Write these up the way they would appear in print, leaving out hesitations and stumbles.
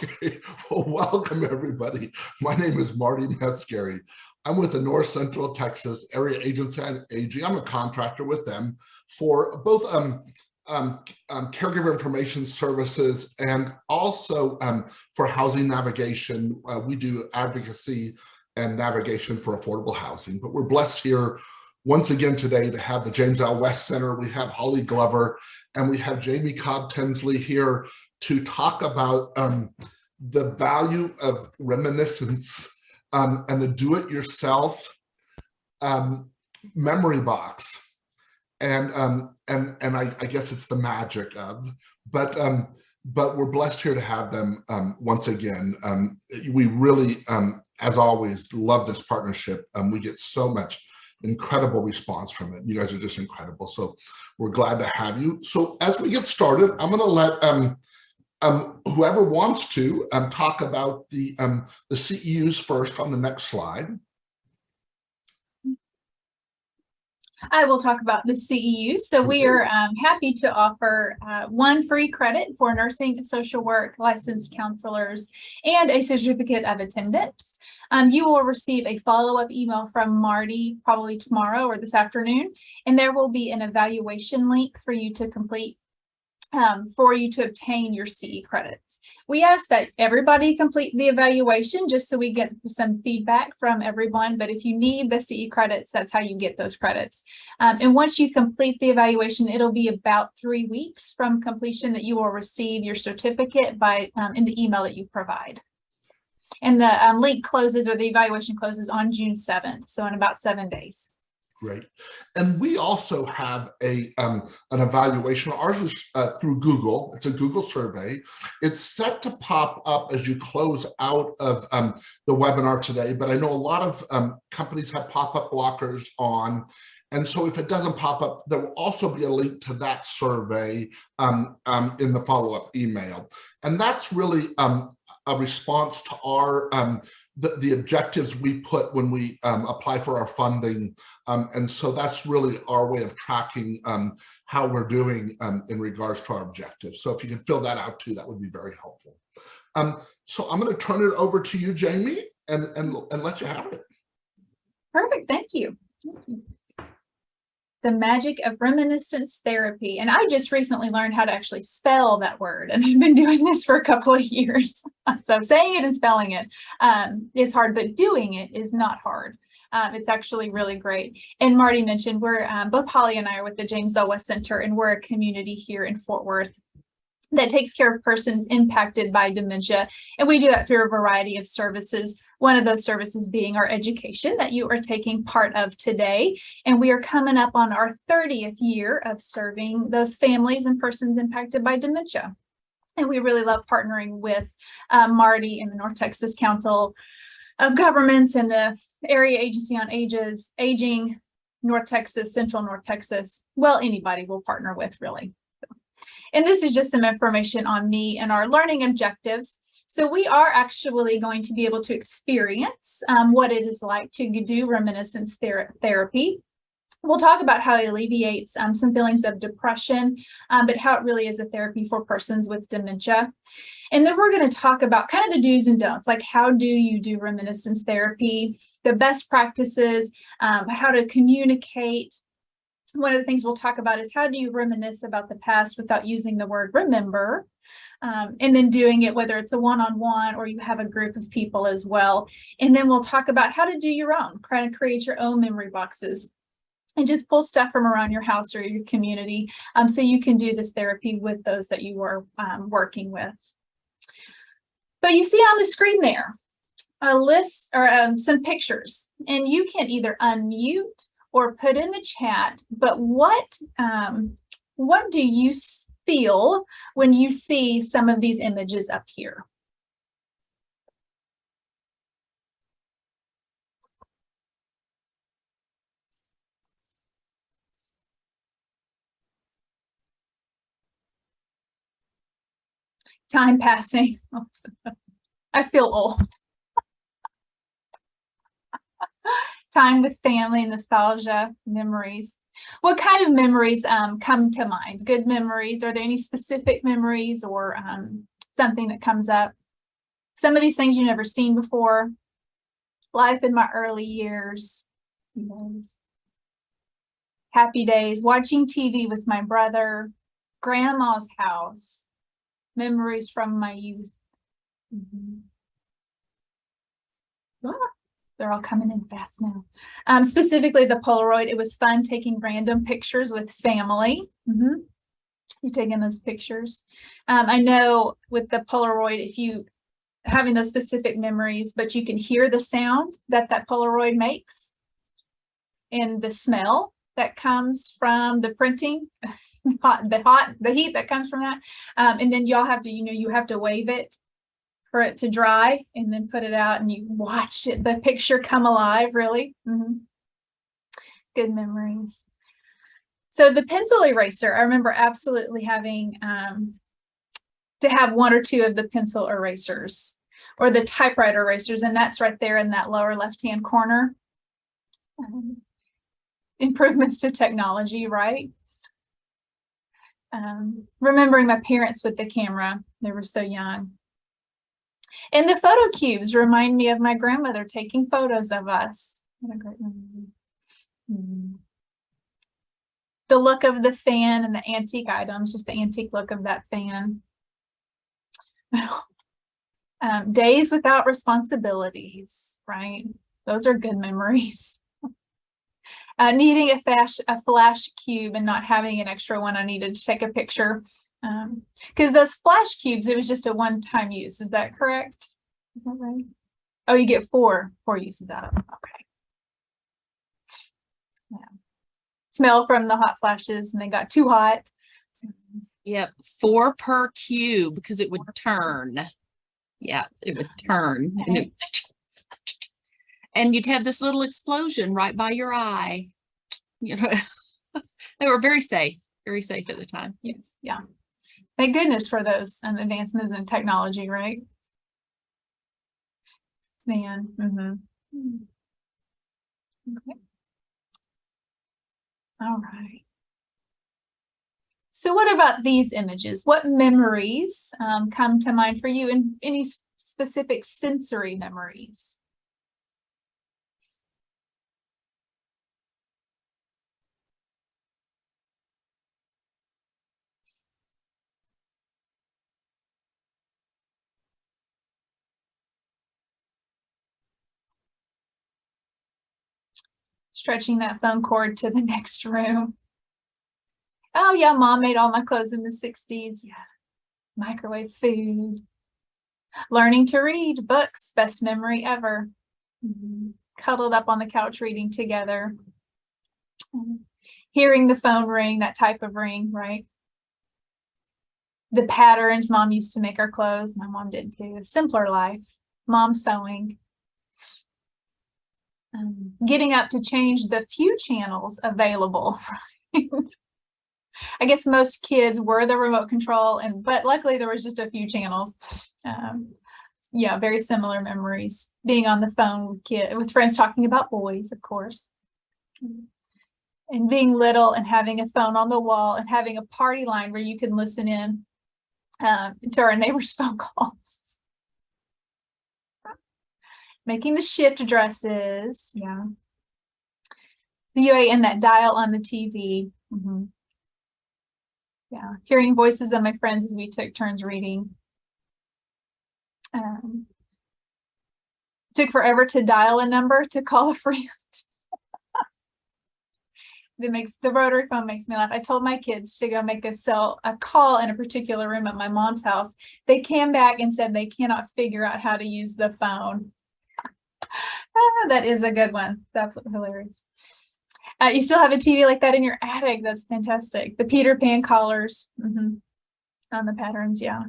Okay, well, welcome everybody. My name is Marty Mescary. I'm with the North Central Texas Area Agency on Aging. I'm a contractor with them for both caregiver information services and also for housing navigation. We do advocacy and navigation for affordable housing. But we're blessed here once again today to have the James L. West Center. We have Hollie Glover and we have Jamie Cobb Tinsley here to talk about the value of reminiscence and the do-it-yourself memory box, and I guess it's the magic of, but we're blessed here to have them once again. We really, as always, love this partnership. We get so much incredible response from it. You guys are just incredible, so we're glad to have you. So as we get started, I'm going to let whoever wants to talk about the CEUs first on the next slide. I will talk about the CEUs. So we are happy to offer one free credit for nursing, social work, licensed counselors, and a certificate of attendance. You will receive a follow-up email from Marty probably tomorrow or this afternoon, and there will be an evaluation link for you to complete for you to obtain your CE credits. We ask that everybody complete the evaluation just so we get some feedback from everyone. But if you need the CE credits, that's how you get those credits. And once you complete the evaluation, it'll be about 3 weeks from completion that you will receive your certificate by in the email that you provide. And the link closes, or the evaluation closes, on June 7th, so in about 7 days. Great. And we also have an evaluation. Ours is through Google. It's a Google survey. It's set to pop up as you close out of the webinar today, but I know a lot of companies have pop-up blockers on. And so if it doesn't pop up, there will also be a link to that survey in the follow-up email. And that's really a response to our the objectives we put when we apply for our funding. And so that's really our way of tracking how we're doing in regards to our objectives. So if you can fill that out too, that would be very helpful. So I'm going to turn it over to you, Jamie, and let you have it. Perfect. Thank you. The magic of reminiscence therapy. And I just recently learned how to actually spell that word, and I've been doing this for a couple of years. So saying it and spelling it is hard, but doing it is not hard. It's actually really great. And Marty mentioned we're both Hollie and I are with the James L. West Center, and we're a community here in Fort Worth that takes care of persons impacted by dementia. And we do that through a variety of services. One of those services being our education that you are taking part of today. And we are coming up on our 30th year of serving those families and persons impacted by dementia. And we really love partnering with Marty and the North Texas Council of Governments and the Area Agency on Aging, North Texas, Central North Texas. Well, anybody we'll partner with, really. And this is just some information on me and our learning objectives. So we are actually going to be able to experience what it is like to do reminiscence therapy. We'll talk about how it alleviates some feelings of depression, but how it really is a therapy for persons with dementia. And then we're going to talk about kind of the do's and don'ts, like how do you do reminiscence therapy, the best practices, how to communicate. One of the things we'll talk about is how do you reminisce about the past without using the word remember, and then doing it whether it's a one-on-one or you have a group of people as well. And then we'll talk about how to do your own, kind of create your own memory boxes and just pull stuff from around your house or your community so you can do this therapy with those that you are working with. But you see on the screen there a list or some pictures, and you can either unmute or put in the chat, but what do you feel when you see some of these images up here? Time passing. I feel old. Time with family, nostalgia, memories. What kind of memories come to mind? Good memories? Are there any specific memories or something that comes up? Some of these things you've never seen before. Life in my early years. Happy days, watching TV with my brother, grandma's house, memories from my youth. They're all coming in fast now. Specifically the Polaroid, it was fun taking random pictures with family. You're taking those pictures. I know with the Polaroid, if you having those specific memories, but you can hear the sound that Polaroid makes and the smell that comes from the printing, the heat that comes from that. And then y'all have to, you have to wave it for it to dry and then put it out and you watch it, the picture come alive, really. Good memories. So the pencil eraser, I remember absolutely having to have one or two of the pencil erasers or the typewriter erasers, and that's right there in that lower left-hand corner. Improvements to technology, right? Remembering my parents with the camera, they were so young. And the photo cubes remind me of my grandmother taking photos of us. What a great memory. The look of the fan and the antique items, just the antique look of that fan. Days without responsibilities, right? Those are good memories. Needing a flash cube and not having an extra one I needed to take a picture. Because those flash cubes, it was just a one-time use. Is that correct? Is that right? Oh, you get four uses out of them. Okay. Yeah. Smell from the hot flashes and they got too hot. Yep, 4 per cube because it would turn. Yeah, it would turn. Okay. And you'd have this little explosion right by your eye. They were very safe at the time. Yes, yeah. Thank goodness for those advancements in technology, right? Man. Okay. All right. So what about these images? What memories come to mind for you, and any specific sensory memories? Stretching that phone cord to the next room. Oh yeah, mom made all my clothes in the 60s. Yeah. Microwave food. Learning to read books, best memory ever. Cuddled up on the couch reading together. Hearing the phone ring, that type of ring, right? The patterns mom used to make our clothes. My mom did too. Simpler life. Mom sewing. Getting up to change the few channels available. I guess most kids were the remote control, but luckily there was just a few channels. Yeah, very similar memories. Being on the phone with friends talking about boys, of course. And being little and having a phone on the wall and having a party line where you can listen in to our neighbors' phone calls. Making the shift addresses, yeah. The UA and that dial on the TV. Yeah, hearing voices of my friends as we took turns reading. Took forever to dial a number to call a friend. The rotary phone makes me laugh. I told my kids to go make a call in a particular room at my mom's house. They came back and said they cannot figure out how to use the phone. That is a good one. That's hilarious. You still have a TV like that in your attic. That's fantastic. The Peter Pan collars on the patterns, yeah.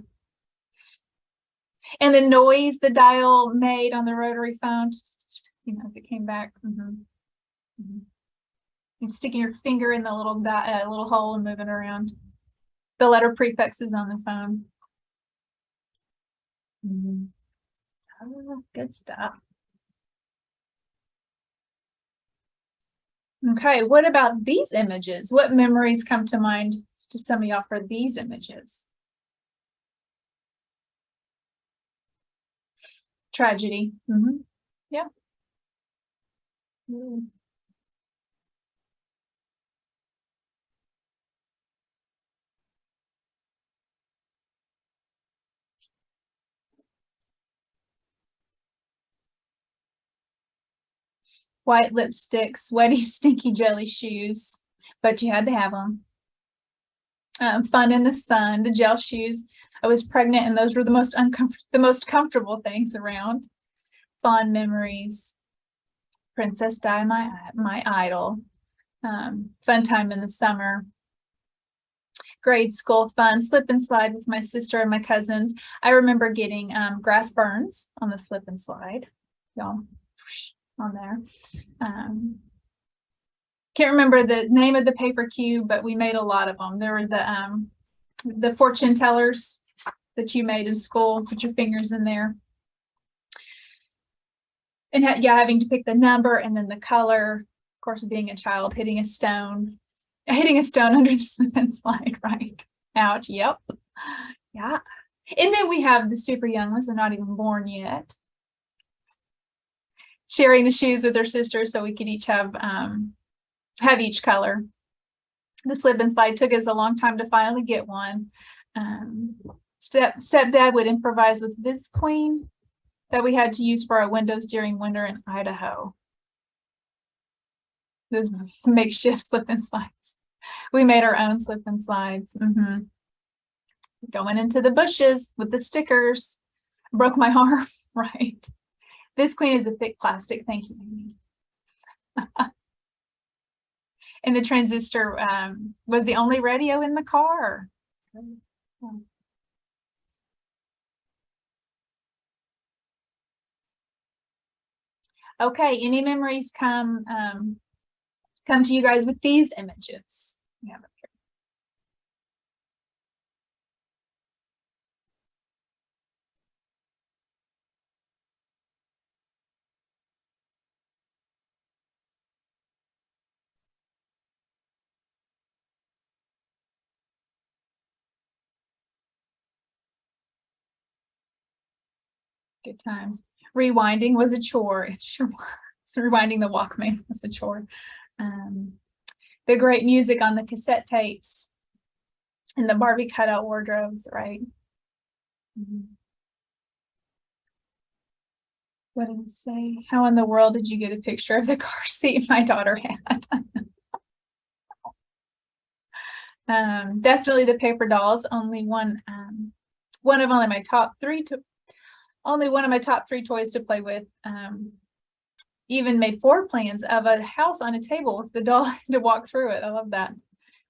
And the noise the dial made on the rotary phone, if it came back. You sticking your finger in the little hole and moving around. The letter prefixes on the phone. Oh, good stuff. Okay, what about these images? What memories come to mind to some of y'all for these images? Tragedy. Yeah. White lipstick, sweaty, stinky jelly shoes, but you had to have them. Fun in the sun, the gel shoes. I was pregnant, and those were the most comfortable things around. Fond memories. Princess Di, my idol. Fun time in the summer. Grade school fun, slip and slide with my sister and my cousins. I remember getting grass burns on the slip and slide. Y'all, on there. Can't remember the name of the paper cube, but we made a lot of them. There were the fortune tellers that you made in school. Put your fingers in there. And having to pick the number and then the color. Of course, being a child, hitting a stone under the slip and slide, right? Ouch. Yep. Yeah. And then we have the super young ones. They're not even born yet. Sharing the shoes with their sisters so we could each have each color. The slip and slide took us a long time to finally get one. Stepdad would improvise with this queen that we had to use for our windows during winter in Idaho. Those makeshift slip and slides. We made our own slip and slides. Going into the bushes with the stickers. Broke my arm, right? This queen is a thick plastic. Thank you, Amy. And the transistor was the only radio in the car. Okay, any memories come to you guys with these images? Yeah. Good times. Rewinding was a chore. It sure was. Rewinding the Walkman was a chore. The great music on the cassette tapes and the Barbie cutout wardrobes, right? What did it say? How in the world did you get a picture of the car seat my daughter had? Definitely the paper dolls. Only one of my top three toys to play with. Even made floor plans of a house on a table with the doll to walk through it. I love that.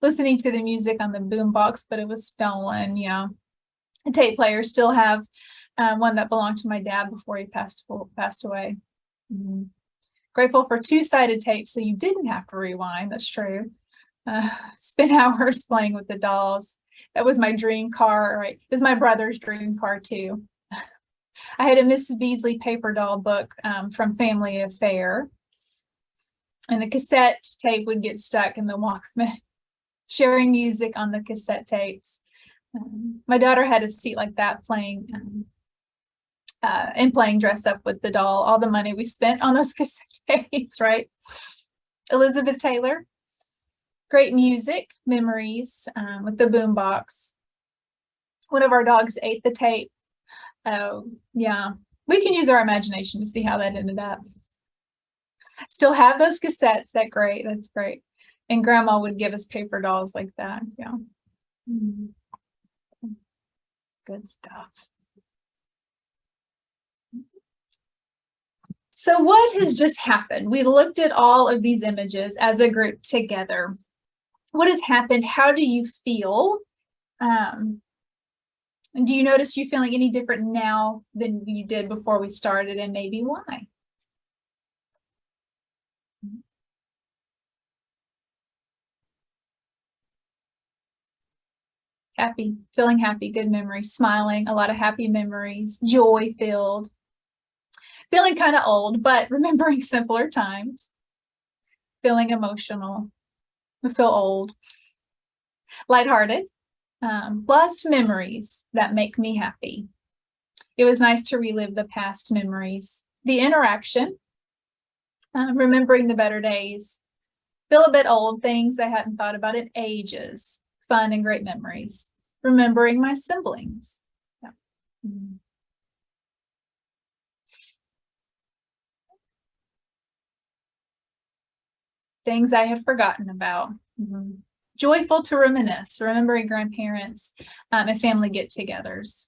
Listening to the music on the boom box, but it was stolen. Yeah. A tape player. Still have one that belonged to my dad before he passed away. Grateful for two-sided tapes, so you didn't have to rewind. That's true. Spent hours playing with the dolls. That was my dream car. Right. It was my brother's dream car too. I had a Mrs. Beasley paper doll book from Family Affair. And the cassette tape would get stuck in the Walkman. Sharing music on the cassette tapes. My daughter had a seat like that playing dress up with the doll. All the money we spent on those cassette tapes, right? Elizabeth Taylor. Great music, memories with the boom box. One of our dogs ate the tape. Oh, yeah. We can use our imagination to see how that ended up. Still have those cassettes. That's great. And Grandma would give us paper dolls like that. Yeah. Good stuff. So what has just happened? We looked at all of these images as a group together. What has happened? How do you feel? And do you notice you feeling any different now than you did before we started, and maybe why? Happy, feeling happy, good memories, smiling, a lot of happy memories, joy filled. Feeling kind of old, but remembering simpler times. Feeling emotional. I feel old. Lighthearted. Blessed memories that make me happy. It was nice to relive the past memories, the interaction, remembering the better days, feel a bit old, things I hadn't thought about in ages, fun and great memories, remembering my siblings. Yeah. Things I have forgotten about. Joyful to reminisce, remembering grandparents and family get-togethers.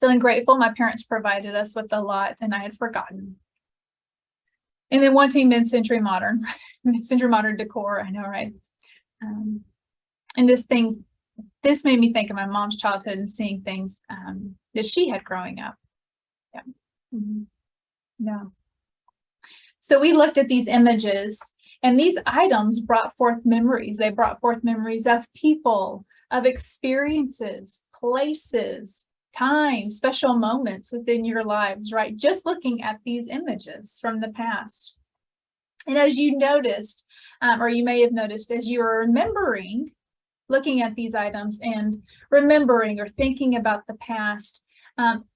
Feeling grateful my parents provided us with a lot and I had forgotten. And then wanting mid-century modern decor, I know, right? And this made me think of my mom's childhood and seeing things that she had growing up. Yeah. Yeah. So we looked at these images, and these items brought forth memories. They brought forth memories of people, of experiences, places, times, special moments within your lives, right? Just looking at these images from the past. And as you noticed, or you may have noticed, as you were remembering, looking at these items and remembering or thinking about the past,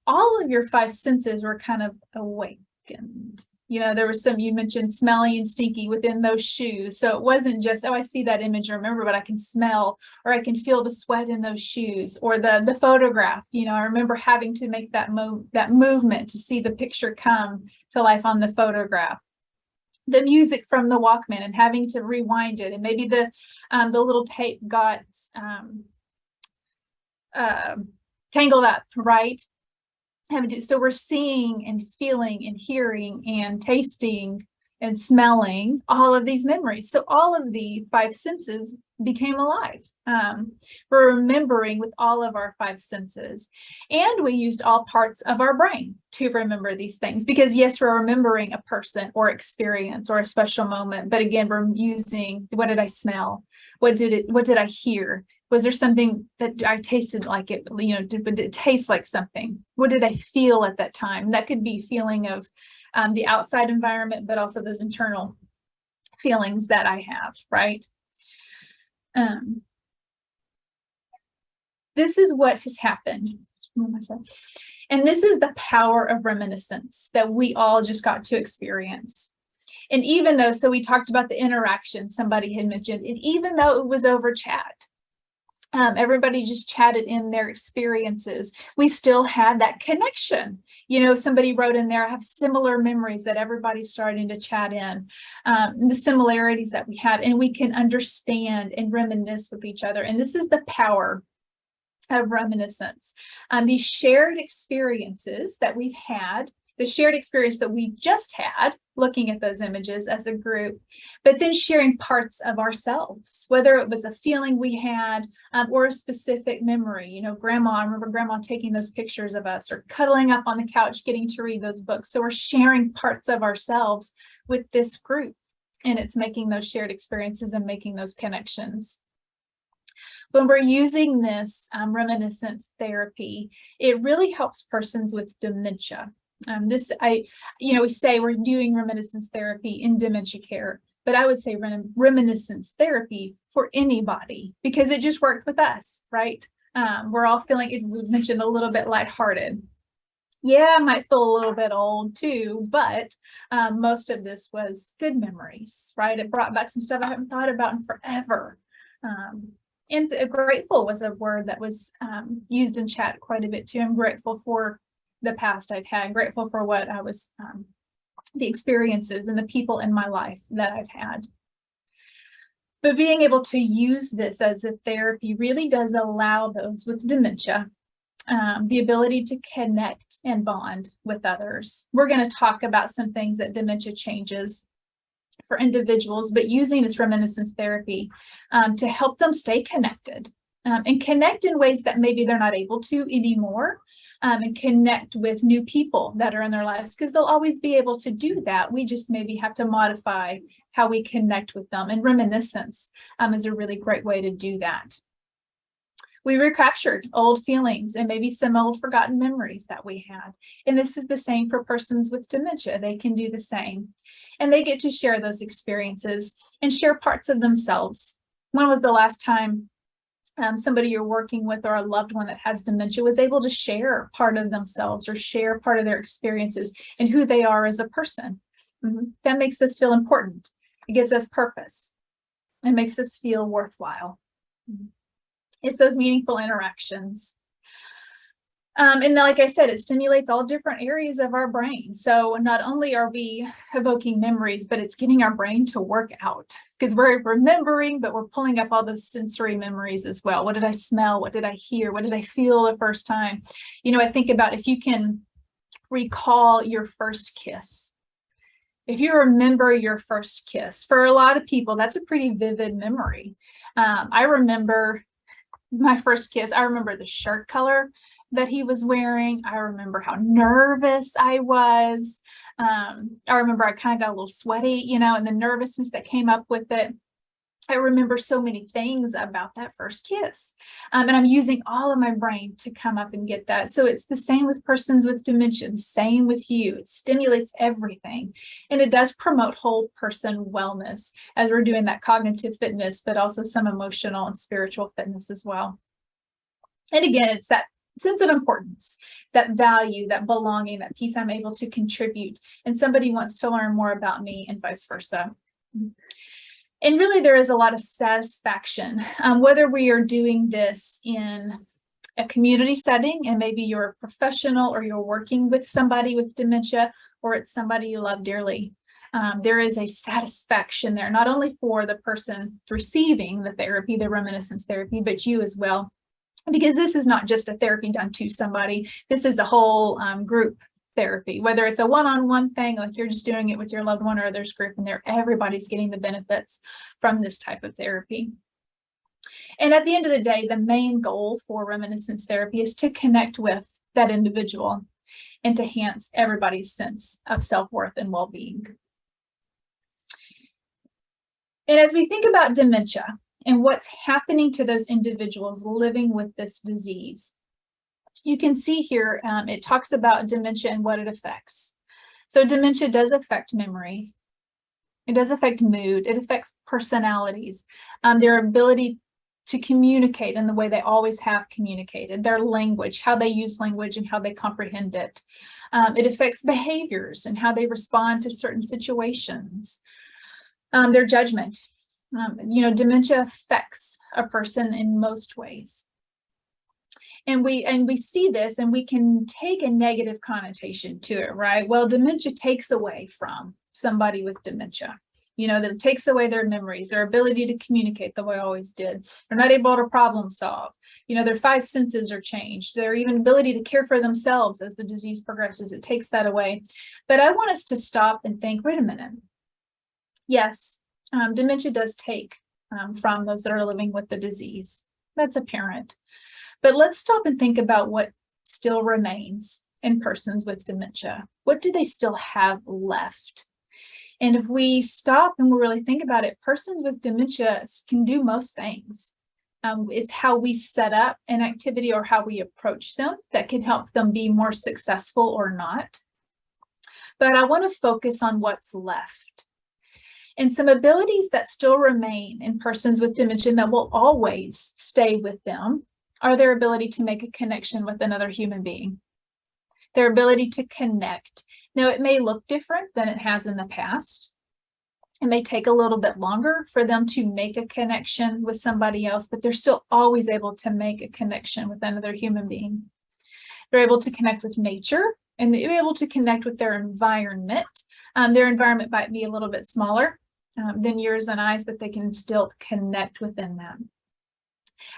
all of your five senses were kind of awakened. You know, there was some, you mentioned smelly and stinky within those shoes. So it wasn't just, oh, I see that image and remember, but I can smell or I can feel the sweat in those shoes, or the photograph. You know, I remember having to make that movement to see the picture come to life on the photograph. The music from the Walkman and having to rewind it, and maybe the little tape got tangled up, right? So we're seeing and feeling and hearing and tasting and smelling all of these memories. So all of the five senses became alive. We're remembering with all of our five senses. And we used all parts of our brain to remember these things, because yes, we're remembering a person or experience or a special moment. But again, we're using, what did I smell? What did I hear? Was there something that I tasted like it, you know, did it taste like something? What did I feel at that time? That could be feeling of the outside environment, but also those internal feelings that I have, right? This is what has happened. And this is the power of reminiscence that we all just got to experience. And even though, so we talked about the interaction somebody had mentioned, and even though it was over chat, everybody just chatted in their experiences, we still had that connection. You know, somebody wrote in there, I have similar memories, that everybody's starting to chat in, the similarities that we have, and we can understand and reminisce with each other. And this is the power of reminiscence. These shared experiences that we've had, the shared experience that we just had, looking at those images as a group, but then sharing parts of ourselves, whether it was a feeling we had or a specific memory. You know, I remember grandma taking those pictures of us, or cuddling up on the couch, getting to read those books. So we're sharing parts of ourselves with this group, and it's making those shared experiences and making those connections. When we're using this reminiscence therapy, it really helps persons with dementia. We say we're doing reminiscence therapy in dementia care, but I would say reminiscence therapy for anybody, because it just worked with us, right? We're all feeling, it was mentioned, a little bit lighthearted. Yeah, I might feel a little bit old too, but most of this was good memories, right? It brought back some stuff I haven't thought about in forever. And grateful was a word that was used in chat quite a bit too. I'm grateful for the past I've had, grateful for what I was, the experiences and the people in my life that I've had. But being able to use this as a therapy really does allow those with dementia the ability to connect and bond with others. We're going to talk about some things that dementia changes for individuals, but using this reminiscence therapy to help them stay connected and connect in ways that maybe they're not able to anymore, and connect with new people that are in their lives, because they'll always be able to do that. We just maybe have to modify how we connect with them, and reminiscence is a really great way to do that. We recaptured old feelings and maybe some old forgotten memories that we had. And this is the same for persons with dementia. They can do the same. And they get to share those experiences and share parts of themselves. When was the last time somebody you're working with or a loved one that has dementia was able to share part of themselves or share part of their experiences and who they are as a person. That makes us feel important. It gives us purpose. It makes us feel worthwhile. It's those meaningful interactions. And like I said, it stimulates all different areas of our brain. So not only are we evoking memories, but it's getting our brain to work out, because we're remembering, but we're pulling up all those sensory memories as well. What did I smell? What did I hear? What did I feel the first time? You know, I think about if you can recall your first kiss. If you remember your first kiss, for a lot of people, that's a pretty vivid memory. I remember my first kiss. I remember the shirt color that he was wearing. I remember how nervous I was. I remember I kind of got a little sweaty, you know, and the nervousness that came up with it. I remember so many things about that first kiss. And I'm using all of my brain to come up and get that. So it's the same with persons with dementia, same with you. It stimulates everything. And it does promote whole person wellness as we're doing that cognitive fitness, but also some emotional and spiritual fitness as well. And again, it's that sense of importance, that value, that belonging, that piece I'm able to contribute, and somebody wants to learn more about me and vice versa. And really, there is a lot of satisfaction, whether we are doing this in a community setting, and maybe you're a professional or you're working with somebody with dementia, or it's somebody you love dearly. There is a satisfaction there, not only for the person receiving the therapy, the reminiscence therapy, but you as well. Because this is not just a therapy done to somebody, this is a whole group therapy, whether it's a one-on-one thing, like you're just doing it with your loved one, or there's group in there, everybody's getting the benefits from this type of therapy. And at the end of the day, the main goal for reminiscence therapy is to connect with that individual and to enhance everybody's sense of self-worth and well-being. And as we think about dementia, and what's happening to those individuals living with this disease, you can see here, it talks about dementia and what it affects. So dementia does affect memory. It does affect mood. It affects personalities, their ability to communicate in the way they always have communicated, their language, how they use language and how they comprehend it. It affects behaviors and how they respond to certain situations, their judgment. You know, dementia affects a person in most ways. And we see this, and we can take a negative connotation to it, right? Well, dementia takes away from somebody with dementia. You know, that it takes away their memories, their ability to communicate the way I always did. They're not able to problem solve. You know, their five senses are changed. Their even ability to care for themselves as the disease progresses, it takes that away. But I want us to stop and think, wait a minute. Yes, dementia does take from those that are living with the disease. That's apparent. But let's stop and think about what still remains in persons with dementia. What do they still have left? And if we stop and we really think about it, persons with dementia can do most things. It's how we set up an activity or how we approach them that can help them be more successful or not. But I want to focus on what's left. And some abilities that still remain in persons with dementia that will always stay with them are their ability to make a connection with another human being, their ability to connect. Now, it may look different than it has in the past. It may take a little bit longer for them to make a connection with somebody else, but they're still always able to make a connection with another human being. They're able to connect with nature, and they're able to connect with their environment. Their environment might be a little bit smaller than yours and I's, but they can still connect within them.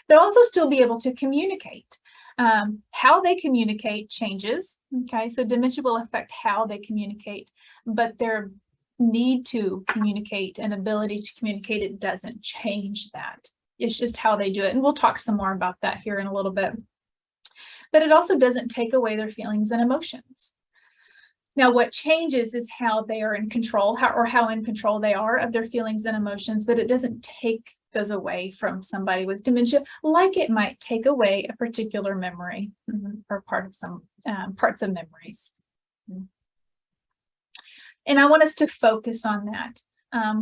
They'll also still be able to communicate. How they communicate changes. Okay, so dementia will affect how they communicate, but their need to communicate and ability to communicate, it doesn't change that. It's just how they do it. And we'll talk some more about that here in a little bit. But it also doesn't take away their feelings and emotions. Now, what changes is how they are in control, how in control they are of their feelings and emotions, but it doesn't take those away from somebody with dementia, like it might take away a particular memory or part of some parts of memories. And I want us to focus on that,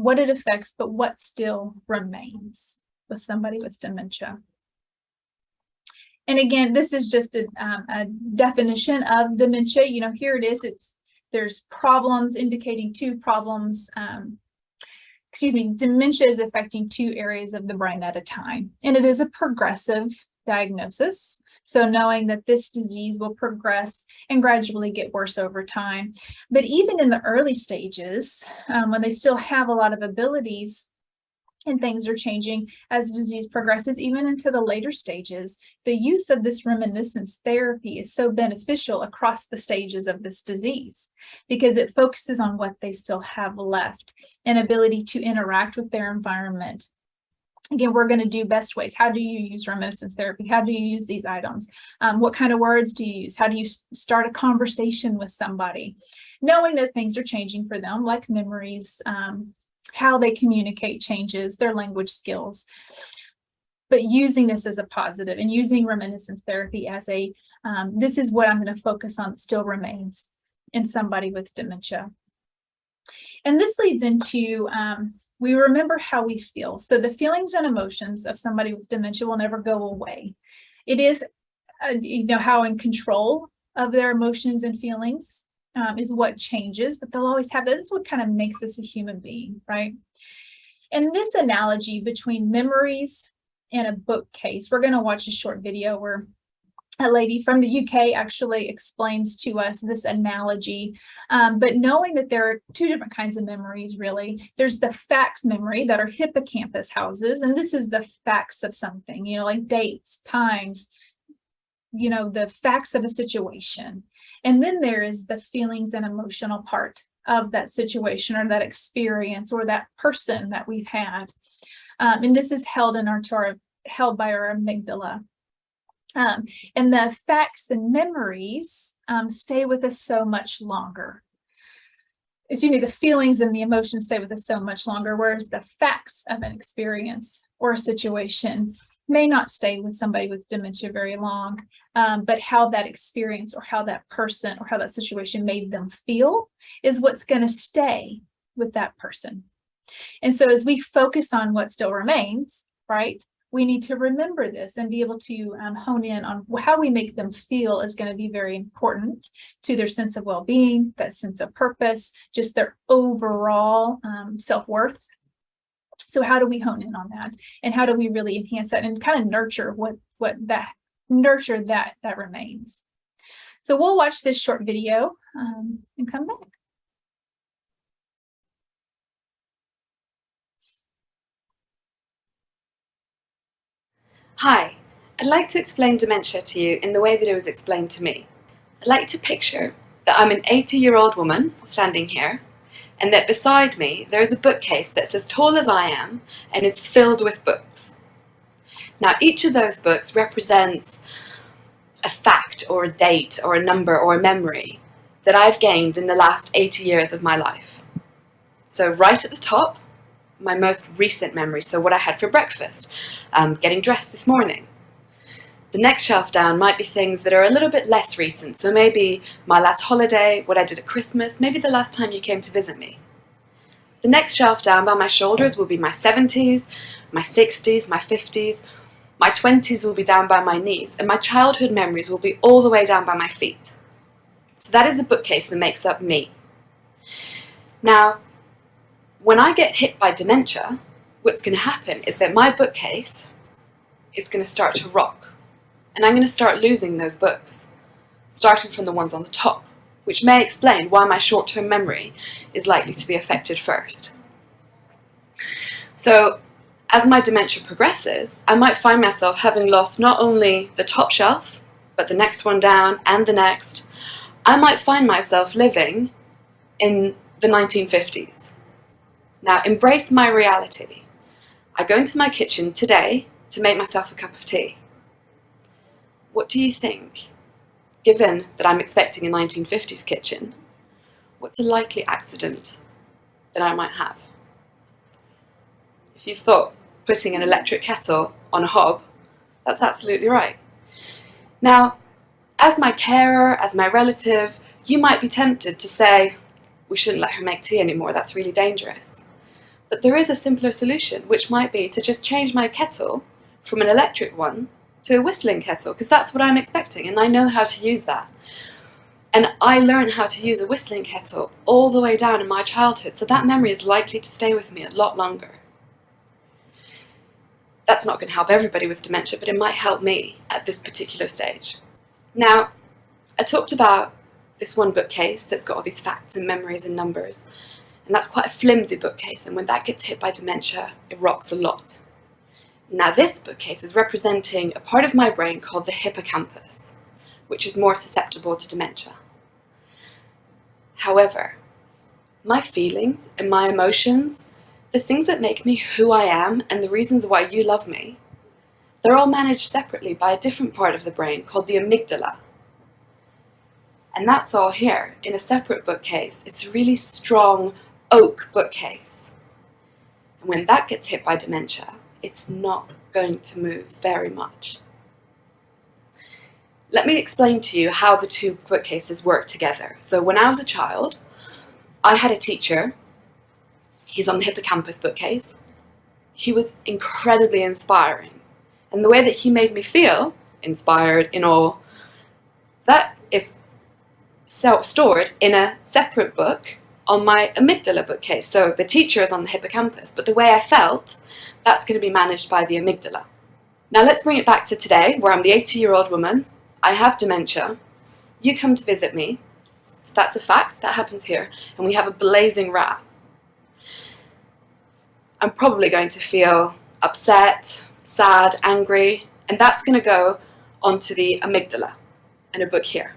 what it affects, but what still remains with somebody with dementia. And again, this is just a definition of dementia. You know, here it is. There's problems indicating two problems. Dementia is affecting two areas of the brain at a time, and it is a progressive diagnosis. So knowing that this disease will progress and gradually get worse over time. But even in the early stages, when they still have a lot of abilities and things are changing as disease progresses, even into the later stages, the use of this reminiscence therapy is so beneficial across the stages of this disease because it focuses on what they still have left and ability to interact with their environment. Again, we're going to do best ways. How do you use reminiscence therapy? How do you use these items? What kind of words do you use? How do you start a conversation with somebody? Knowing that things are changing for them, like memories, how they communicate changes, their language skills, but using this as a positive and using reminiscence therapy as this is what I'm going to focus on that still remains in somebody with dementia. And this leads into, we remember how we feel. So the feelings and emotions of somebody with dementia will never go away. It is, how in control of their emotions and feelings is what changes, but they'll always have that. That's what kind of makes us a human being, right? And this analogy between memories and a bookcase, we're going to watch a short video where a lady from the UK actually explains to us this analogy, but knowing that there are two different kinds of memories, really. There's the facts memory that are hippocampus houses, and this is the facts of something, like dates, times, the facts of a situation. And then there is the feelings and emotional part of that situation or that experience or that person that we've had. And this is held by our amygdala. And the facts and memories stay with us so much longer. The feelings and the emotions stay with us so much longer, whereas the facts of an experience or a situation may not stay with somebody with dementia very long, but how that experience or how that person or how that situation made them feel is what's going to stay with that person. And so as we focus on what still remains, right, we need to remember this and be able to hone in on how we make them feel is going to be very important to their sense of well-being, that sense of purpose, just their overall self-worth. So how do we hone in on that? And how do we really enhance that and kind of nurture that remains? So we'll watch this short video and come back. Hi, I'd like to explain dementia to you in the way that it was explained to me. I'd like to picture that I'm an 80-year-old woman standing here, and that beside me there is a bookcase that's as tall as I am and is filled with books. Now each of those books represents a fact or a date or a number or a memory that I've gained in the last 80 years of my life. So right at the top, my most recent memory, so what I had for breakfast, getting dressed this morning. The next shelf down might be things that are a little bit less recent, so maybe my last holiday, what I did at Christmas, maybe the last time you came to visit me. The next shelf down by my shoulders will be my 70s, my 60s, my 50s, my 20s will be down by my knees, and my childhood memories will be all the way down by my feet. So that is the bookcase that makes up me. Now, when I get hit by dementia, what's going to happen is that my bookcase is going to start to rock. And I'm going to start losing those books, starting from the ones on the top, which may explain why my short-term memory is likely to be affected first. So, as my dementia progresses, I might find myself having lost not only the top shelf, but the next one down and the next. I might find myself living in the 1950s. Now, embrace my reality. I go into my kitchen today to make myself a cup of tea. What do you think? Given that I'm expecting a 1950s kitchen, what's a likely accident that I might have? If you thought putting an electric kettle on a hob, that's absolutely right. Now, as my carer, as my relative, you might be tempted to say, we shouldn't let her make tea anymore, that's really dangerous. But there is a simpler solution, which might be to just change my kettle from an electric one to a whistling kettle, because that's what I'm expecting, and I know how to use that. And I learned how to use a whistling kettle all the way down in my childhood, so that memory is likely to stay with me a lot longer. That's not going to help everybody with dementia, but it might help me at this particular stage. Now, I talked about this one bookcase that's got all these facts and memories and numbers, and that's quite a flimsy bookcase, and when that gets hit by dementia, it rocks a lot. Now, this bookcase is representing a part of my brain called the hippocampus, which is more susceptible to dementia. However, my feelings and my emotions, the things that make me who I am and the reasons why you love me, they're all managed separately by a different part of the brain called the amygdala. And that's all here in a separate bookcase. It's a really strong oak bookcase. And when that gets hit by dementia, it's not going to move very much. Let me explain to you how the two bookcases work together. So when I was a child, I had a teacher. He's on the hippocampus bookcase. He was incredibly inspiring. And the way that he made me feel, inspired, in awe, that is stored in a separate book on my amygdala bookcase. So the teacher is on the hippocampus, but the way I felt, that's going to be managed by the amygdala. Now let's bring it back to today, where I'm the 80-year-old woman. I have dementia. You come to visit me. So that's a fact. That happens here. And we have a blazing rat. I'm probably going to feel upset, sad, angry, and that's going to go onto the amygdala in a book here.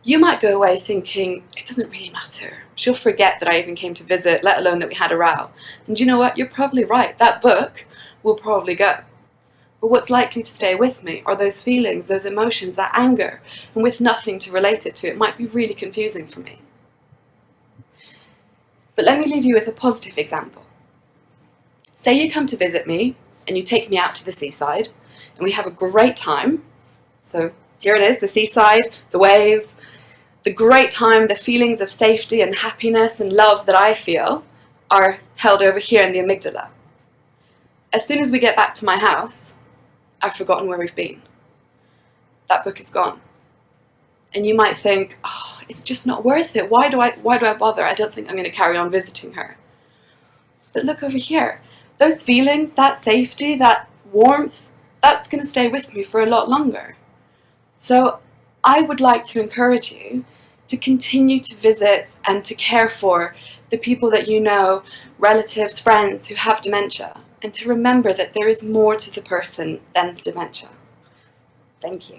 You might go away thinking, it doesn't really matter. She'll forget that I even came to visit, let alone that we had a row. And you know what? You're probably right. That book will probably go. But what's likely to stay with me are those feelings, those emotions, that anger, and with nothing to relate it to, it might be really confusing for me. But let me leave you with a positive example. Say you come to visit me, and you take me out to the seaside, and we have a great time. So here it is, the seaside, the waves, the great time, the feelings of safety and happiness and love that I feel are held over here in the amygdala. As soon as we get back to my house, I've forgotten where we've been. That book is gone. And you might think, oh, it's just not worth it. Why do I bother? I don't think I'm going to carry on visiting her. But look over here. Those feelings, that safety, that warmth, that's going to stay with me for a lot longer. So I would like to encourage you to continue to visit and to care for the people that you know, relatives, friends who have dementia, and to remember that there is more to the person than the dementia. Thank you.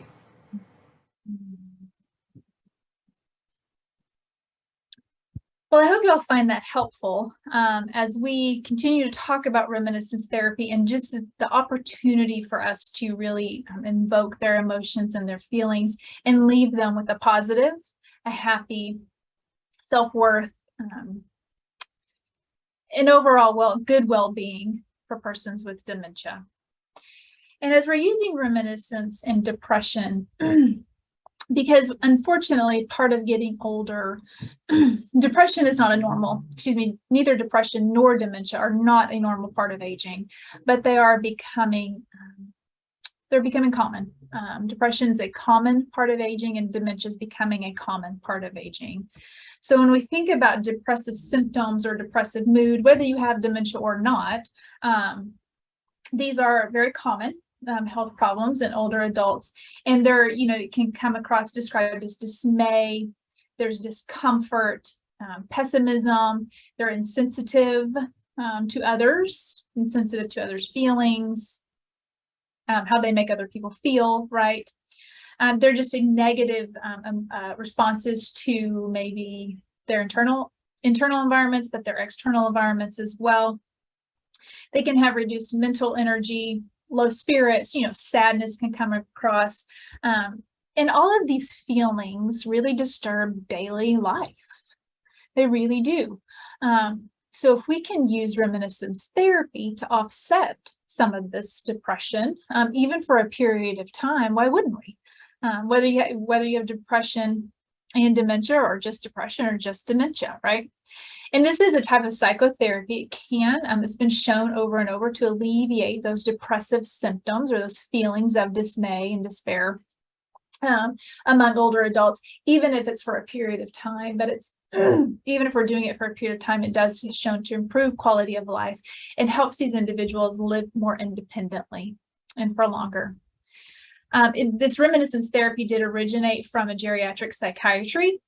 Well, I hope you all find that helpful as we continue to talk about reminiscence therapy and just the opportunity for us to really invoke their emotions and their feelings and leave them with a positive, a happy self-worth, and overall good well-being for persons with dementia. And as we're using reminiscence and depression, because unfortunately, part of getting older, depression is not a normal, neither depression nor dementia are not a normal part of aging, but they are becoming, common. Depression is a common part of aging, and dementia is becoming a common part of aging. So when we think about depressive symptoms or depressive mood, whether you have dementia or not, these are very common health problems in older adults, and they're, it can come across described as dismay, there's discomfort, pessimism, they're insensitive to others, insensitive to others' feelings, how they make other people feel, right? They're just a negative responses to maybe their internal environments, but their external environments as well. They can have reduced mental energy, low spirits, sadness can come across. And all of these feelings really disturb daily life. They really do. So if we can use reminiscence therapy to offset some of this depression, even for a period of time, why wouldn't we? Whether you have depression and dementia, or just depression or just dementia, right? And this is a type of psychotherapy. It can, it's been shown over and over to alleviate those depressive symptoms or those feelings of dismay and despair among older adults, even if it's for a period of time. But it's even if we're doing it for a period of time, it does shown to improve quality of life and helps these individuals live more independently and for longer. This reminiscence therapy did originate from a geriatric psychiatry,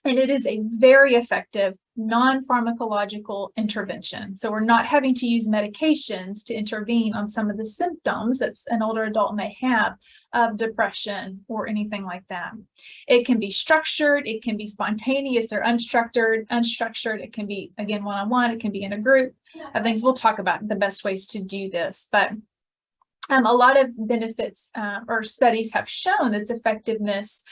and it is a very effective non-pharmacological intervention. So we're not having to use medications to intervene on some of the symptoms that an older adult may have of depression or anything like that. It can be structured, it can be spontaneous or unstructured. It can be, again, one-on-one, it can be in a group of things. We'll talk about the best ways to do this, but a lot of benefits or studies have shown its effectiveness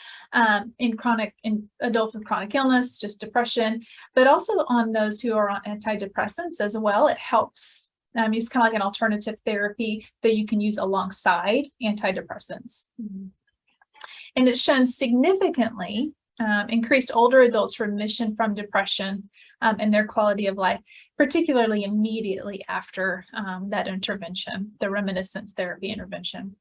in adults with chronic illness, just depression, but also on those who are on antidepressants as well. It helps. It's kind of like an alternative therapy that you can use alongside antidepressants. And it's shown significantly increased older adults' remission from depression and their quality of life, particularly immediately after that intervention, the reminiscence therapy intervention.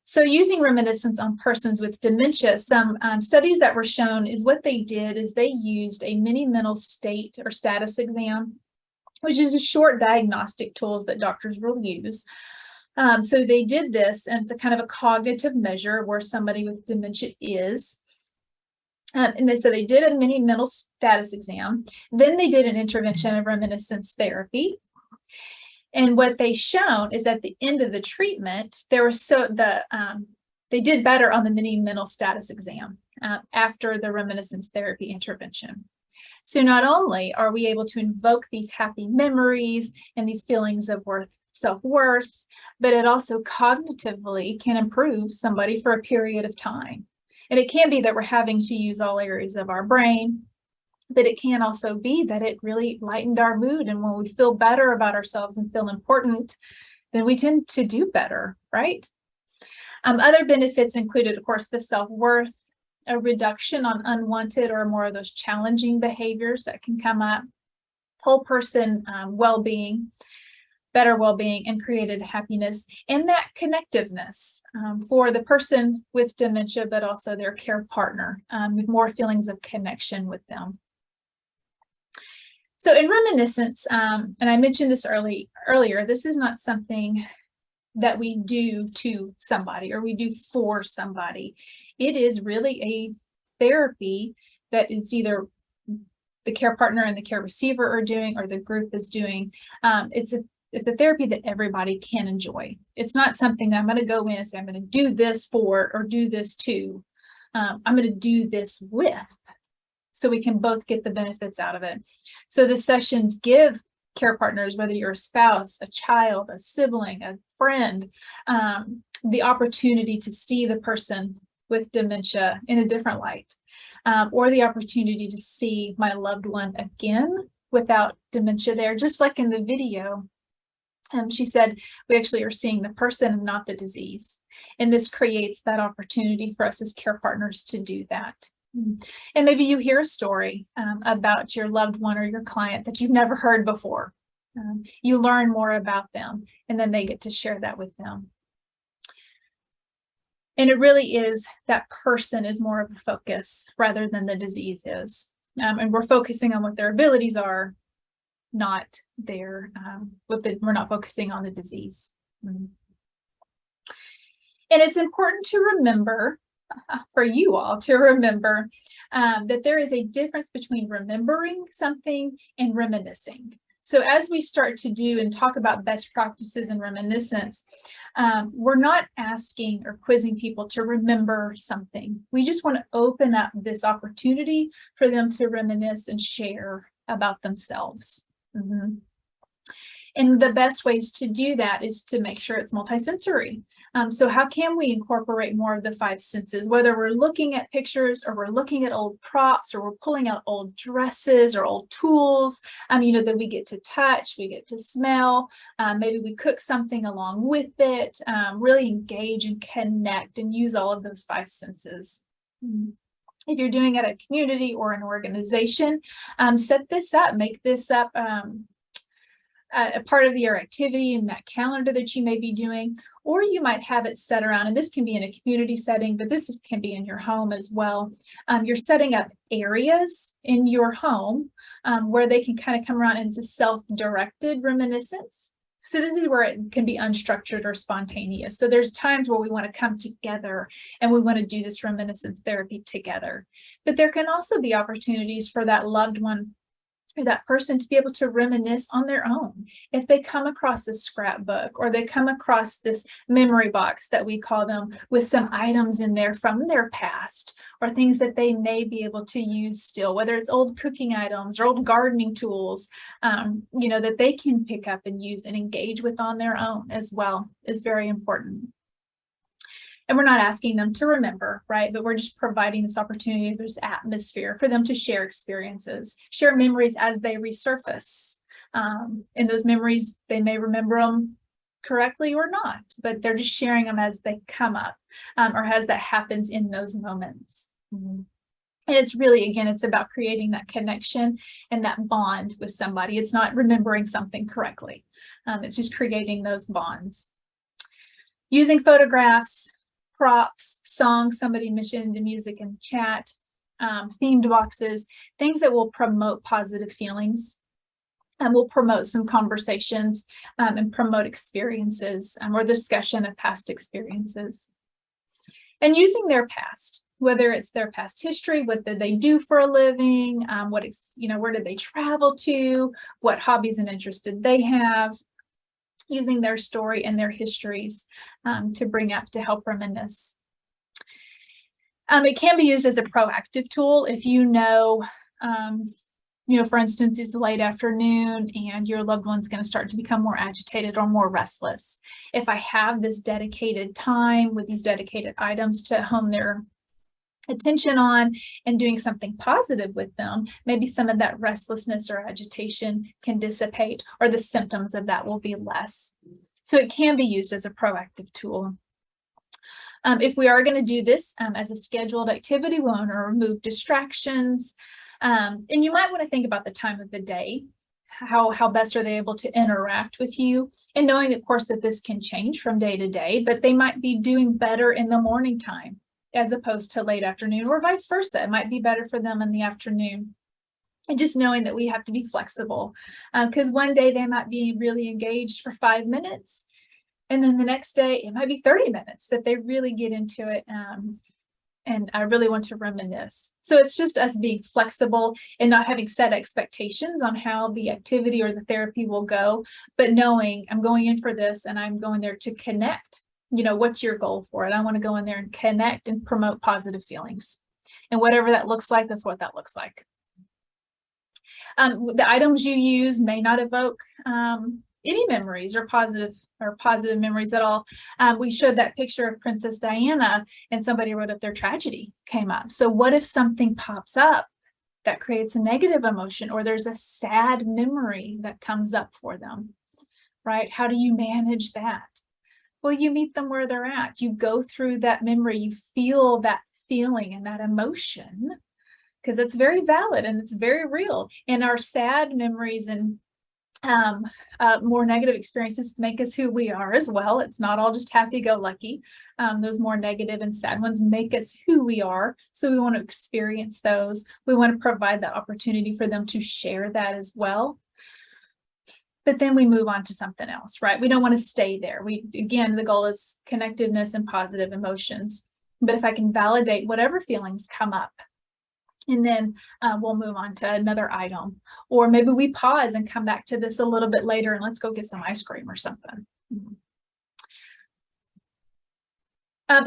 So using reminiscence on persons with dementia, some studies that were shown is what they did is they used a mini mental state or status exam, which is a short diagnostic tools that doctors will use. So they did this, and it's a kind of a cognitive measure where somebody with dementia is. And they did a mini mental status exam. Then they did an intervention of reminiscence therapy. And what they shown is at the end of the treatment, they did better on the mini mental status exam after the reminiscence therapy intervention. So not only are we able to invoke these happy memories and these feelings of self-worth, but it also cognitively can improve somebody for a period of time. And it can be that we're having to use all areas of our brain, but it can also be that it really lightened our mood. And when we feel better about ourselves and feel important, then we tend to do better, right? Other benefits included, of course, the self-worth, a reduction on unwanted or more of those challenging behaviors that can come up, whole person well-being, better well-being, and created happiness, and that connectiveness for the person with dementia, but also their care partner, with more feelings of connection with them. So in reminiscence, and I mentioned this earlier, this is not something that we do to somebody or we do for somebody. It is really a therapy that it's either the care partner and the care receiver are doing or the group is doing. It's a therapy that everybody can enjoy. It's not something that I'm going to go in and say, I'm going to do this for or do this to. I'm going to do this with, so we can both get the benefits out of it. So the sessions give care partners, whether you're a spouse, a child, a sibling, a friend, the opportunity to see the person with dementia in a different light, or the opportunity to see my loved one again without dementia there, just like in the video. She said, we actually are seeing the person and not the disease. And this creates that opportunity for us as care partners to do that. And maybe you hear a story about your loved one or your client that you've never heard before. You learn more about them, and then they get to share that with them. And it really is that person is more of a focus rather than the disease is. And we're focusing on what their abilities are, not their, we're not focusing on the disease. And it's important to remember, for you all to remember, that there is a difference between remembering something and reminiscing. So as we start to do and talk about best practices in reminiscence, we're not asking or quizzing people to remember something. We just want to open up this opportunity for them to reminisce and share about themselves. And the best ways to do that is to make sure it's multisensory. So how can we incorporate more of the five senses, whether we're looking at pictures or we're looking at old props or we're pulling out old dresses or old tools, that we get to touch, we get to smell, maybe we cook something along with it, really engage and connect and use all of those five senses. If you're doing it at a community or an organization, set this up, make this up a part of your activity in that calendar that you may be doing, or you might have it set around, and this can be in a community setting, but can be in your home as well. You're setting up areas in your home where they can kind of come around, and it's a self-directed reminiscence. So this is where it can be unstructured or spontaneous. So there's times where we want to come together and we want to do this reminiscence therapy together. But there can also be opportunities for that loved one or that person to be able to reminisce on their own. If they come across a scrapbook or they come across this memory box that we call them with some items in there from their past or things that they may be able to use still, whether it's old cooking items or old gardening tools, that they can pick up and use and engage with on their own as well, is very important. And we're not asking them to remember, right? But we're just providing this opportunity, this atmosphere for them to share experiences, share memories as they resurface. And those memories, they may remember them correctly or not, but they're just sharing them as they come up or as that happens in those moments. And it's really, again, it's about creating that connection and that bond with somebody. It's not remembering something correctly. It's just creating those bonds. Using photographs, props, songs, somebody mentioned music in the chat, themed boxes, things that will promote positive feelings and will promote some conversations and promote experiences or discussion of past experiences. And using their past, whether it's their past history, what did they do for a living, where did they travel to, what hobbies and interests did they have, using their story and their histories to bring up to help reminisce. It can be used as a proactive tool if for instance, it's late afternoon and your loved one's going to start to become more agitated or more restless. If I have this dedicated time with these dedicated items to hone their attention on and doing something positive with them, maybe some of that restlessness or agitation can dissipate, or the symptoms of that will be less. So it can be used as a proactive tool. If we are going to do this as a scheduled activity, we want to remove distractions. And you might want to think about the time of the day. How best are they able to interact with you? And knowing, of course, that this can change from day to day, but they might be doing better in the morning time as opposed to late afternoon, or vice versa. It might be better for them in the afternoon. And just knowing that we have to be flexible, because one day they might be really engaged for 5 minutes, and then the next day it might be 30 minutes that they really get into it. And I really want to reminisce. So it's just us being flexible and not having set expectations on how the activity or the therapy will go, but knowing I'm going in for this and I'm going there to connect. What's your goal for it? I want to go in there and connect and promote positive feelings. And whatever that looks like, that's what that looks like. The items you use may not evoke any memories or positive memories at all. We showed that picture of Princess Diana and somebody wrote up their tragedy came up. So what if something pops up that creates a negative emotion, or there's a sad memory that comes up for them, right? How do you manage that? Well, you meet them where they're at. You go through that memory, you feel that feeling and that emotion, because it's very valid and it's very real. And our sad memories and more negative experiences make us who we are as well. It's not all just happy-go-lucky. Those more negative and sad ones make us who we are. So we want to experience those. We want to provide the opportunity for them to share that as well. But then we move on to something else, right? We don't want to stay there. Again, the goal is connectiveness and positive emotions. But if I can validate whatever feelings come up, and then we'll move on to another item. Or maybe we pause and come back to this a little bit later and let's go get some ice cream or something.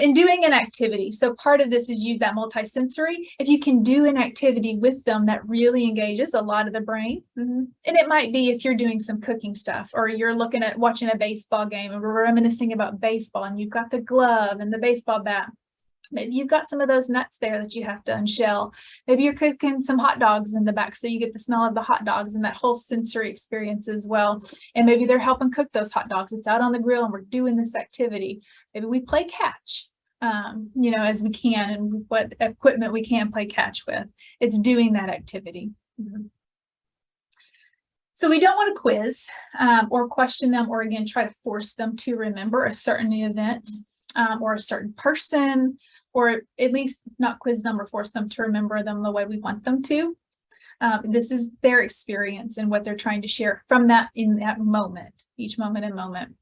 In doing an activity, so part of this is use that multisensory. If you can do an activity with them that really engages a lot of the brain, and it might be if you're doing some cooking stuff, or you're watching a baseball game and we're reminiscing about baseball, and you've got the glove and the baseball bat. Maybe you've got some of those nuts there that you have to unshell. Maybe you're cooking some hot dogs in the back, so you get the smell of the hot dogs and that whole sensory experience as well. And maybe they're helping cook those hot dogs. It's out on the grill and we're doing this activity. Maybe we play catch. as we can, and what equipment we can play catch with. It's doing that activity. So we don't want to quiz or question them, or again, try to force them to remember a certain event or a certain person, or at least not quiz them or force them to remember them the way we want them to. This is their experience and what they're trying to share from that in that moment, each moment and moment.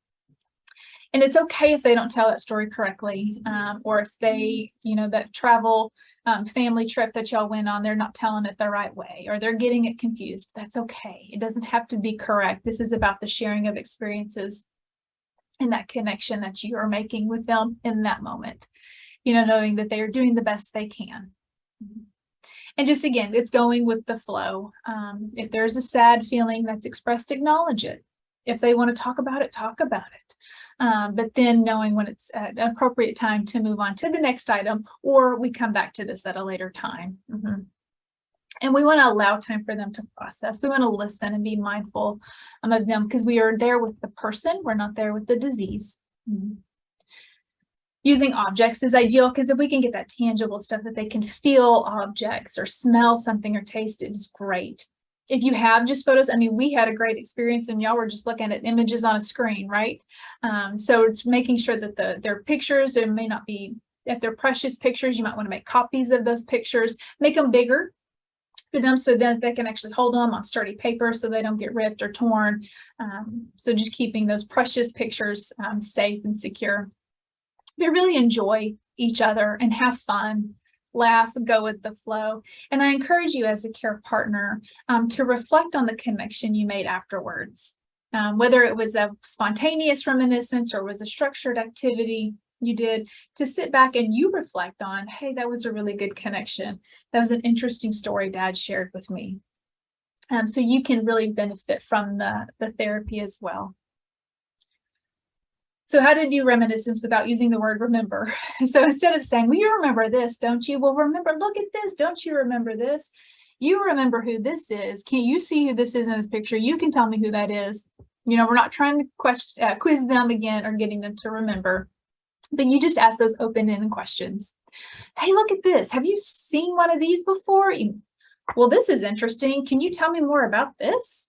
And it's okay if they don't tell that story correctly, or if they, that travel family trip that y'all went on, they're not telling it the right way, or they're getting it confused. That's okay. It doesn't have to be correct. This is about the sharing of experiences and that connection that you are making with them in that moment, knowing that they are doing the best they can. And just again, it's going with the flow. If there's a sad feeling that's expressed, acknowledge it. If they want to talk about it, talk about it. But then knowing when it's an appropriate time to move on to the next item, or we come back to this at a later time. And we want to allow time for them to process. We want to listen and be mindful of them, because we are there with the person. We're not there with the disease. Using objects is ideal, because if we can get that tangible stuff that they can feel objects or smell something or taste it, is great. If you have just photos, we had a great experience and y'all were just looking at images on a screen, right? So it's making sure that their pictures, there may not be, if they're precious pictures, you might want to make copies of those pictures, make them bigger for them so that they can actually hold them on sturdy paper so they don't get ripped or torn. So just keeping those precious pictures safe and secure. They really enjoy each other and have fun. Laugh, go with the flow. And I encourage you as a care partner to reflect on the connection you made afterwards. Whether it was a spontaneous reminiscence or was a structured activity you did, to sit back and you reflect on, hey, that was a really good connection. That was an interesting story Dad shared with me. So you can really benefit from the therapy as well. So how to do reminiscence without using the word remember? So instead of saying, well, you remember this, don't you? Well, remember, look at this. Don't you remember this? You remember who this is. Can't you see who this is in this picture? You can tell me who that is. We're not trying to quiz them again or getting them to remember, but you just ask those open-ended questions. Hey, look at this. Have you seen one of these before? Well, this is interesting. Can you tell me more about this?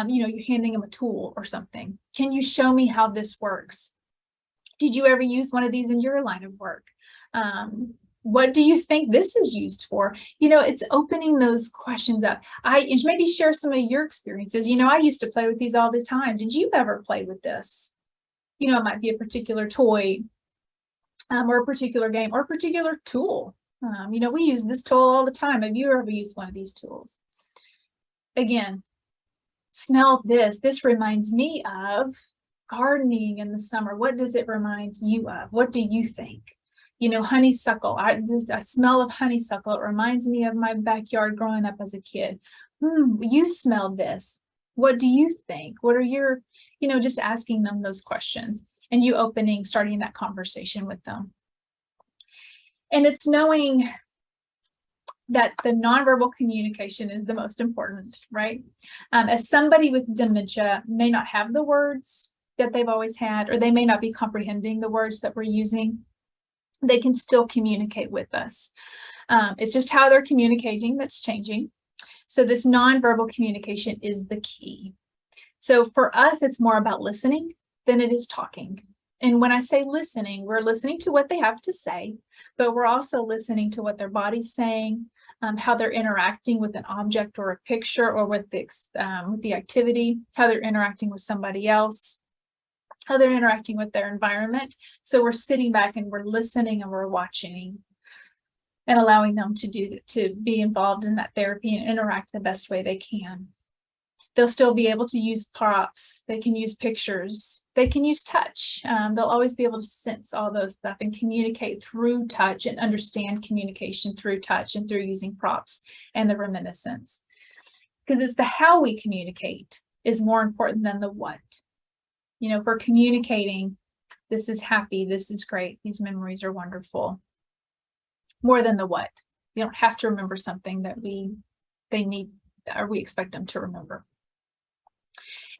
You're handing them a tool or something. Can you show me how this works? Did you ever use one of these in your line of work? What do you think this is used for? It's opening those questions up. Maybe share some of your experiences. I used to play with these all the time. Did you ever play with this? It might be a particular toy or a particular game or a particular tool. We use this tool all the time. Have you ever used one of these tools? Again, smell this. This reminds me of gardening in the summer. What does it remind you of? What do you think? Honeysuckle. I smell of honeysuckle. It reminds me of my backyard growing up as a kid. You smelled this. What do you think? What are your, just asking them those questions and you starting that conversation with them. And it's knowing that the nonverbal communication is the most important, right? As somebody with dementia may not have the words that they've always had, or they may not be comprehending the words that we're using, they can still communicate with us. It's just how they're communicating that's changing. So this nonverbal communication is the key. So for us, it's more about listening than it is talking. And when I say listening, we're listening to what they have to say, but we're also listening to what their body's saying, how they're interacting with an object or a picture or with the activity, how they're interacting with somebody else, how they're interacting with their environment. So we're sitting back and we're listening and we're watching and allowing them to be involved in that therapy and interact the best way they can. They'll still be able to use props. They can use pictures. They can use touch. They'll always be able to sense all those stuff and communicate through touch and understand communication through touch and through using props and the reminiscence. Because it's the how we communicate is more important than the what. If we're communicating, this is happy, this is great, these memories are wonderful, more than the what. You don't have to remember something that they need or we expect them to remember.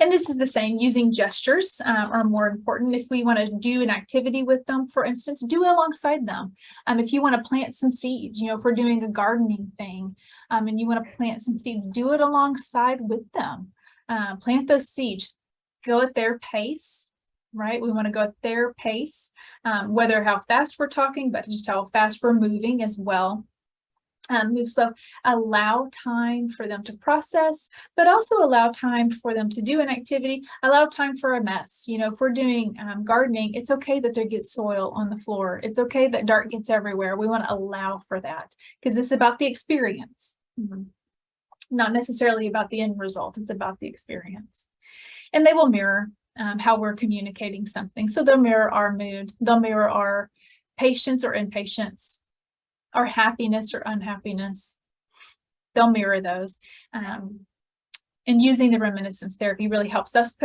And this is the same, using gestures are more important. If we want to do an activity with them, for instance, do it alongside them. If you want to plant some seeds, if we're doing a gardening thing, and you want to plant some seeds, do it alongside with them. Plant those seeds, go at their pace, right? We want to go at their pace, whether how fast we're talking, but just how fast we're moving as well. Move slow, allow time for them to process, but also allow time for them to do an activity, allow time for a mess. If we're doing gardening, it's okay that there gets soil on the floor. It's okay that dirt gets everywhere. We want to allow for that because it's about the experience, not necessarily about the end result. It's about the experience. And they will mirror how we're communicating something. So they'll mirror our mood. They'll mirror our patience or impatience, our happiness or unhappiness. They'll mirror those. And using the reminiscence therapy really helps us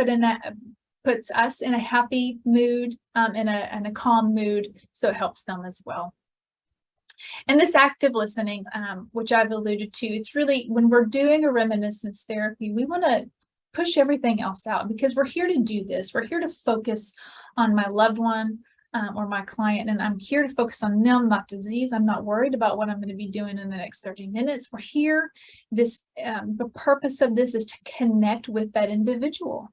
puts us in a happy mood, in a calm mood, so it helps them as well. And this active listening, which I've alluded to, it's really when we're doing a reminiscence therapy, we want to push everything else out because we're here to do this. We're here to focus on my loved one, or my client, and I'm here to focus on them, not disease. I'm not worried about what I'm going to be doing in the next 30 minutes. We're here. The purpose of this is to connect with that individual.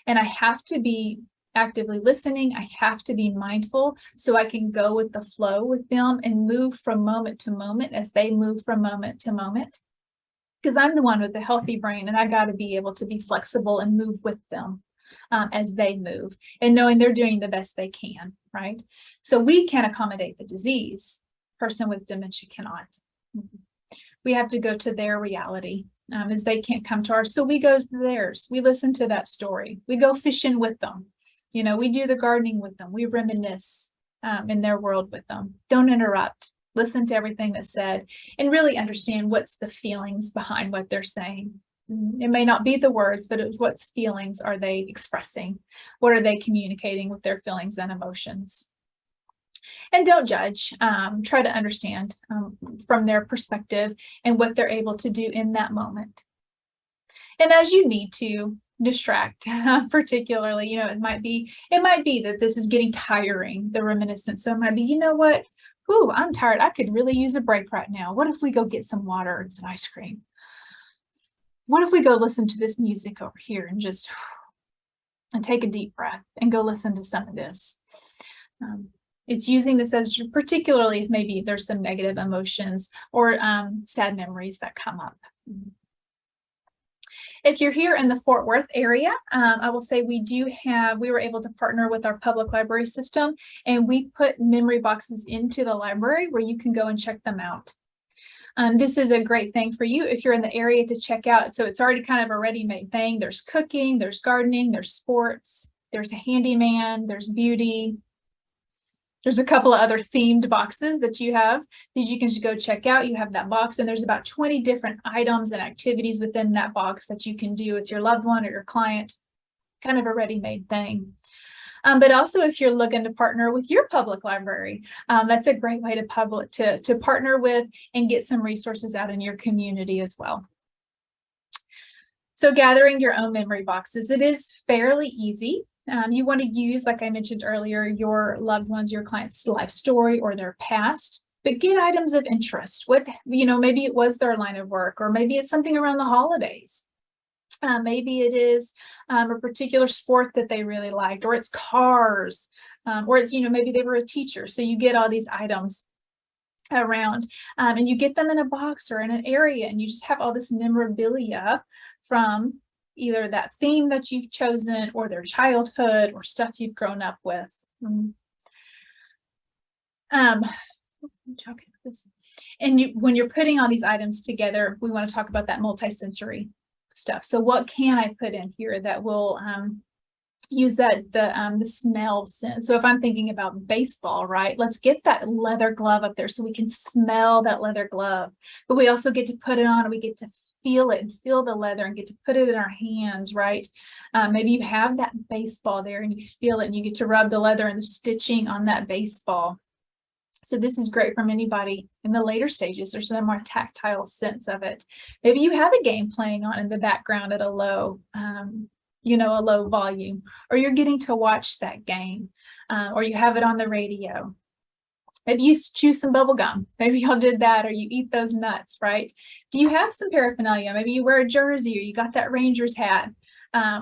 And I have to be actively listening. I have to be mindful so I can go with the flow with them and move from moment to moment as they move from moment to moment. Because I'm the one with the healthy brain, and I got to be able to be flexible and move with them as they move, and knowing they're doing the best they can, right? So we can accommodate the disease. Person with dementia cannot. We have to go to their reality as they can't come to ours. So we go to theirs. We listen to that story. We go fishing with them. We do the gardening with them. We reminisce in their world with them. Don't interrupt. Listen to everything that's said and really understand what's the feelings behind what they're saying. It may not be the words, but it's what feelings are they expressing? What are they communicating with their feelings and emotions? And don't judge. Try to understand from their perspective and what they're able to do in that moment. And as you need to distract, particularly, it might be that this is getting tiring, the reminiscence. So it might be, you know what? Ooh, I'm tired. I could really use a break right now. What if we go get some water and some ice cream? What if we go listen to this music over here and just take a deep breath and go listen to some of this? It's using this as particularly if maybe there's some negative emotions or sad memories that come up. If you're here in the Fort Worth area, I will say we were able to partner with our public library system, and we put memory boxes into the library where you can go and check them out. This is a great thing for you if you're in the area to check out. So it's already kind of a ready-made thing. There's cooking, there's gardening, there's sports, there's a handyman, there's beauty. There's a couple of other themed boxes that you can just go check out. You have that box, and there's about 20 different items and activities within that box that you can do with your loved one or your client. Kind of a ready-made thing. But also if you're looking to partner with your public library, that's a great way to partner with and get some resources out in your community as well. So gathering your own memory boxes, it is fairly easy. You want to use, like I mentioned earlier, your loved ones, your client's life story or their past, but get items of interest. Maybe it was their line of work, or maybe it's something around the holidays. Maybe it is a particular sport that they really liked, or it's cars, or it's, maybe they were a teacher. So you get all these items around and you get them in a box or in an area, and you just have all this memorabilia from either that theme that you've chosen or their childhood or stuff you've grown up with. And when you're putting all these items together, we want to talk about that multisensory stuff. So what can I put in here that will use the smell sense? So if I'm thinking about baseball, right, let's get that leather glove up there so we can smell that leather glove, but we also get to put it on and we get to feel it and feel the leather and get to put it in our hands, right? Maybe you have that baseball there and you feel it and you get to rub the leather and the stitching on that baseball. So this is great from anybody in the later stages. There's a more tactile sense of it. Maybe you have a game playing on in the background at a low you know, a low volume, or you're getting to watch that game, or you have it on the radio. Maybe you chew some bubble gum. Maybe y'all did that, or you eat those nuts, right? Do you have some paraphernalia? Maybe you wear a jersey, or you got that Rangers hat,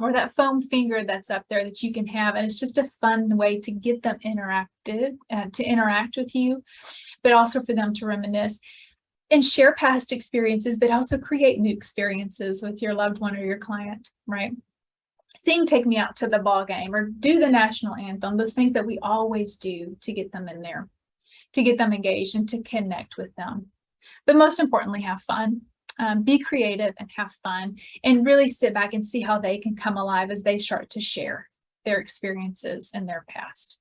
or that foam finger that's up there that you can have. And it's just a fun way to get them interactive, to interact with you, but also for them to reminisce and share past experiences, but also create new experiences with your loved one or your client, right? Sing Take Me Out to the Ball Game, or do the national anthem, those things that we always do to get them in there, to get them engaged and to connect with them. But most importantly, have fun. Be creative and have fun, and really sit back and see how they can come alive as they start to share their experiences in their past.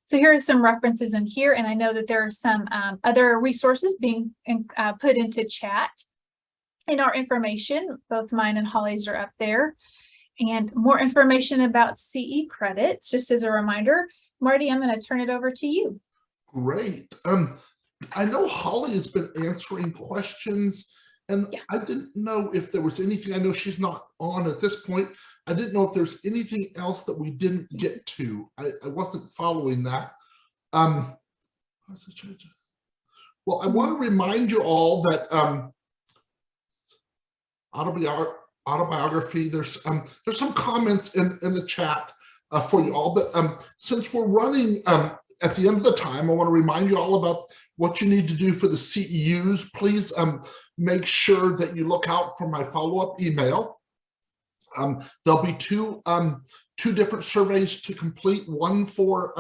So here are some references in here, and I know that there are some other resources being put into chat. And our information, both mine and Hollie's, are up there. And more information about CE credits, just as a reminder. Marty, I'm going to turn it over to you. Great. I know Hollie has been answering questions, and Yeah. I didn't know if there was anything. I know she's not on at this point. I didn't know if there's anything else that we didn't get to. I wasn't following that. Well, I want to remind you all that autobiography, there's some comments in the chat for you all, but since we're running at the end of the time, I want to remind you all about what you need to do for the CEUs. Please make sure that you look out for my follow-up email. There'll be two different surveys to complete, one for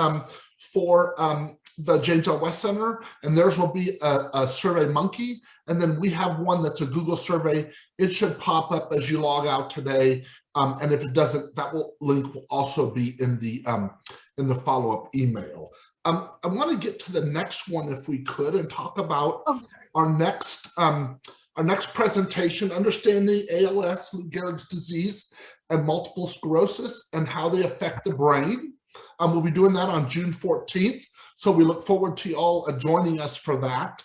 the James L. West Center, and theirs will be a Survey Monkey, and then we have one that's a Google survey. It should pop up as you log out today, and if it doesn't, that link will also be in the follow-up email. I want to get to the next one if we could, and talk about our next presentation, Understanding ALS, Lou Gehrig's disease, and multiple sclerosis, and how they affect the brain. We'll be doing that on June 14th, so we look forward to you all joining us for that.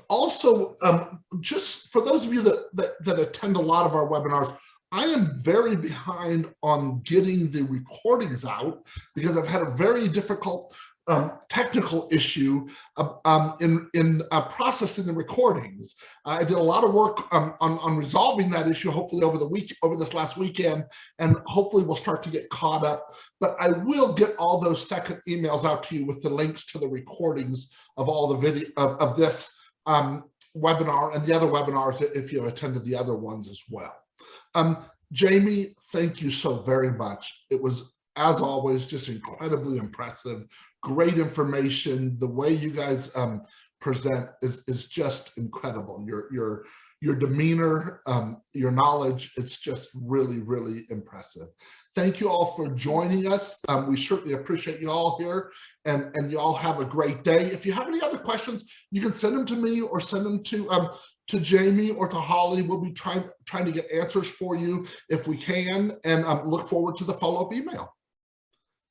Also, just for those of you that attend a lot of our webinars, I am very behind on getting the recordings out because I've had a very difficult technical issue in processing the recordings. I did a lot of work on resolving that issue, hopefully over this last weekend, and hopefully we'll start to get caught up. But I will get all those second emails out to you with the links to the recordings of all the video of this webinar and the other webinars if you attended the other ones as well. Jamie, thank you so very much. It was, as always, just incredibly impressive. Great information. The way you guys present is just incredible. Your demeanor, your knowledge, it's just really, really impressive. Thank you all for joining us. We certainly appreciate you all here, and you all have a great day. If you have any other questions, you can send them to me or send them to Jamie or to Hollie. We'll be trying to get answers for you if we can, and look forward to the follow-up email.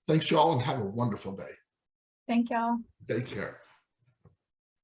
Thanks, y'all, and have a wonderful day. Thank y'all. Take care.